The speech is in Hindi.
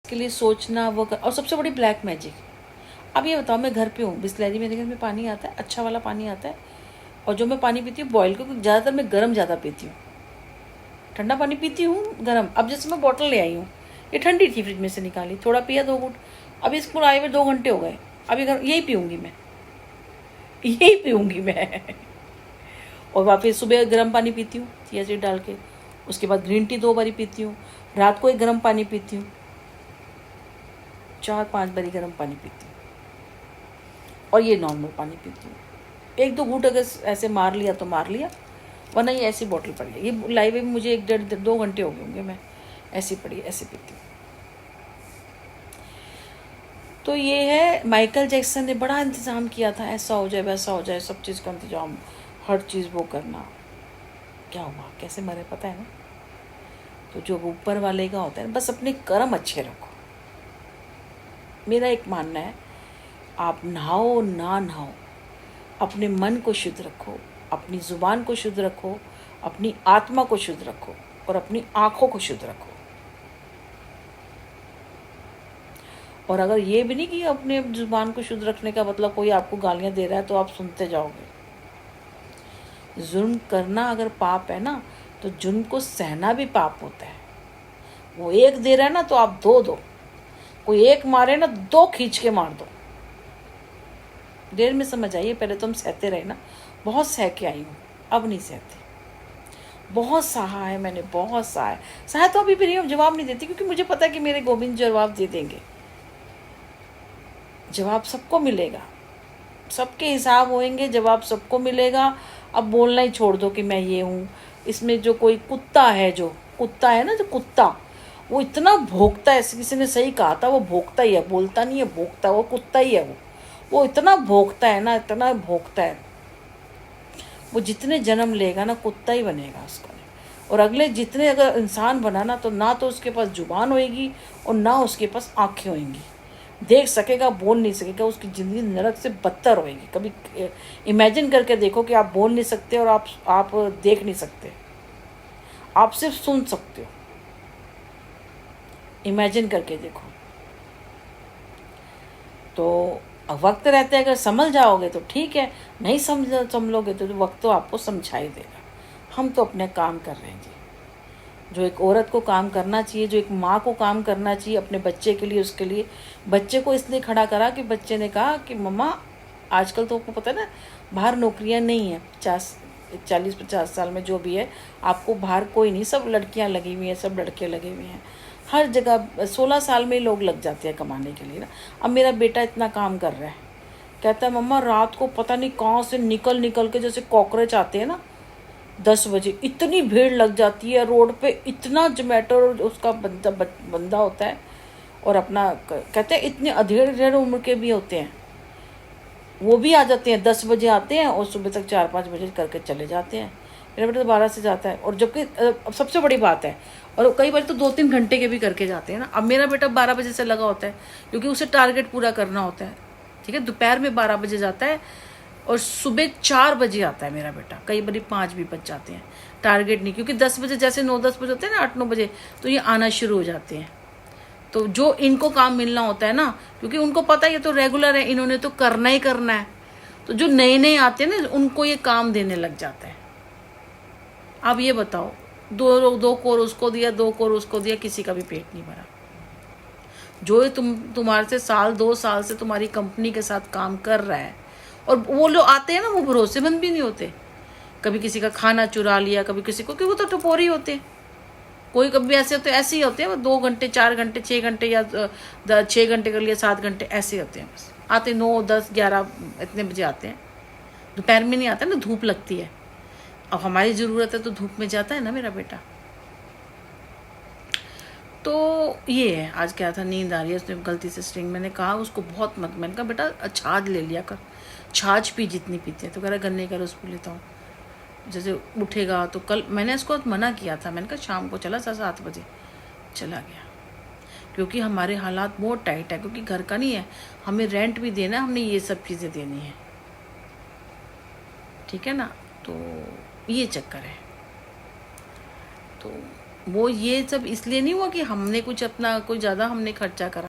के लिए सोचना वो और सबसे बड़ी ब्लैक मैजिक। अब ये बताओ, मैं घर पे हूँ, बिस्लैरी मेरे घर में पानी आता है, अच्छा वाला पानी आता है, और जो मैं पानी पीती हूँ बॉयल, क्योंकि ज़्यादातर मैं गर्म ज़्यादा पीती हूँ, ठंडा पानी पीती हूँ गर्म। अब जैसे मैं बॉटल ले आई हूँ, ये ठंडी थी, फ्रिज में से निकाली, थोड़ा पिया 2 घूंट, अभी स्कूल आए हुए 2 घंटे हो गए, अभी यही पीऊँगी मैं, यही पीऊँगी मैं। और वापस सुबह गर्म पानी पीती हूँ चिया सीड डाल के, उसके बाद ग्रीन टी 2 बारी पीती हूँ, रात को एक गर्म पानी पीती हूँ, 4-5 बारी गर्म पानी पीती हूँ, और ये नॉर्मल पानी पीती हूँ। 1-2 घूंट अगर ऐसे मार लिया तो मार लिया, वरना ये ऐसी बॉटल पड़ी है, ये लाए हुए मुझे 1-1.5-2 घंटे हो गए होंगे, मैं ऐसी पड़ी ऐसे पीती हूँ। तो ये है, माइकल जैक्सन ने बड़ा इंतज़ाम किया था, ऐसा हो जाए वैसा हो जाए, सब चीज़ का इंतजाम, हर चीज़ वो करना। क्या हुआ, कैसे मरे पता है ना? तो जो ऊपर वाले का होता है, बस अपने कर्म अच्छे रखो। मेरा एक मानना है, आप नहाओ ना नहाओ, अपने मन को शुद्ध रखो, अपनी ज़ुबान को शुद्ध रखो, अपनी आत्मा को शुद्ध रखो, और अपनी आँखों को शुद्ध रखो। और अगर ये भी नहीं कि अपने ज़ुबान को शुद्ध रखने का मतलब कोई आपको गालियाँ दे रहा है तो आप सुनते जाओगे। जुल्म करना अगर पाप है ना, तो जुल्म को सहना भी पाप होता है। वो एक दे रहा है ना, तो आप 2 दो, कोई एक मारे ना, 2 खींच के मार दो। देर में समझ आइए, पहले तो हम सहते रहे ना, बहुत सह के आई हूँ, अब नहीं सहती। बहुत सहा है मैंने, बहुत सहा है, सहा तो अभी भी नहीं, जवाब नहीं देती, क्योंकि मुझे पता है कि मेरे गोविंद जवाब दे देंगे। जवाब सबको मिलेगा, सबके हिसाब होंगे, जवाब सबको मिलेगा। अब बोलना ही छोड़ दो कि मैं ये हूँ। इसमें जो कोई कुत्ता है, जो कुत्ता है ना, जो कुत्ता, वो इतना भोंकता है, किसी ने सही कहा था, वो भोंकता ही है, बोलता नहीं है, भोंकता, वो कुत्ता ही है। वो इतना भोंकता है ना, इतना भोंकता है, वो जितने जन्म लेगा ना कुत्ता ही बनेगा उसको। और अगले जितने अगर इंसान बना ना, तो ना तो उसके पास जुबान होएगी और ना उसके पास आँखें होंगी, देख सकेगा, बोल नहीं सकेगा, उसकी ज़िंदगी नरक से बदतर होएगी। कभी इमेजिन करके देखो कि आप बोल नहीं सकते और आप देख नहीं सकते, आप सिर्फ सुन सकते हो। इमेजिन करके देखो। तो वक्त रहते अगर समझ जाओगे तो ठीक है, नहीं समझोगे तो वक्त तो आपको समझा ही देगा। हम तो अपने काम कर रहे हैं जी, जो एक औरत को काम करना चाहिए, जो एक माँ को काम करना चाहिए अपने बच्चे के लिए, उसके लिए। बच्चे को इसलिए खड़ा करा कि बच्चे ने कहा कि मम्मा, आजकल तो आपको पता है ना, बाहर नौकरियाँ नहीं हैं, 40-50 साल में जो भी है, आपको बाहर कोई नहीं, सब लड़कियाँ लगी हुई हैं, सब लड़के लगे हुए हैं, हर जगह 16 साल में लोग लग जाते हैं कमाने के लिए ना। अब मेरा बेटा इतना काम कर रहा है, कहता है मम्मा रात को पता नहीं कहाँ से निकल निकल के, जैसे कॉकरोच आते हैं ना, 10 बजे इतनी भीड़ लग जाती है रोड पे, इतना जोमेटो उसका बंदा होता है, और अपना कहते हैं इतने अधेड़ उम्र के भी होते हैं, वो भी आ जाते हैं, 10 बजे आते हैं और सुबह तक 4-5 बजे करके चले जाते हैं। मेरा बेटा तो 12 से जाता है, और जबकि अब सबसे बड़ी बात है, और कई बार तो 2-3 घंटे के भी करके जाते हैं ना। अब मेरा बेटा 12 बजे से लगा होता है, क्योंकि उसे टारगेट पूरा करना होता है, ठीक है। दोपहर में 12 बजे जाता है और सुबह 4 बजे आता है मेरा बेटा, कई बार 5 भी बज जाते हैं। टारगेट नहीं, क्योंकि 10 बजे जैसे 9-10 बजे होते हैं ना, 8-9 बजे तो ये आना शुरू हो जाते हैं। तो जो इनको काम मिलना होता है ना, क्योंकि उनको पता है ये तो रेगुलर है, इन्होंने तो करना ही करना है, तो जो नए नए आते हैं ना, उनको ये काम देने लग जाता है। अब ये बताओ, 2 कोर उसको दिया, 2 कोर उसको दिया, किसी का भी पेट नहीं भरा। जो तुम्हारे से 1-2 साल से तुम्हारी कंपनी के साथ काम कर रहा है, और वो लोग आते हैं ना, वो भरोसेमंद भी नहीं होते। कभी किसी का खाना चुरा लिया, कभी किसी को, क्योंकि वो तो टपोरी होते हैं। कोई कभी ऐसे होते हैं, ऐसे ही होते हैं, वो 2 घंटे 4 घंटे 6 घंटे या 6 घंटे कर लिया, 7 घंटे ऐसे होते हैं। बस आते 9, 10, 11 इतने बजे आते हैं। दोपहर में नहीं आता ना, धूप लगती है। अब हमारी ज़रूरत है तो धूप में जाता है ना मेरा बेटा। तो ये है, आज क्या था, नींद आ रही है, उसने गलती से स्ट्रिंग, मैंने कहा उसको बहुत मत, मैंने कहा बेटा छाछ ले लिया कर, छाछ पी जितनी पीते हैं। तो कह रहा गन्ने का रस पी लेता हूँ, जैसे उठेगा तो। कल मैंने इसको मना किया था, मैंने कहा शाम को चला 7 बजे, चला गया, क्योंकि हमारे हालात बहुत टाइट है, क्योंकि घर का नहीं है, हमें रेंट भी देना है, हमने ये सब चीज़ें देनी है, ठीक है ना। तो ये चक्कर है। तो वो ये सब इसलिए नहीं हुआ कि हमने कुछ अपना कोई ज़्यादा हमने खर्चा करा।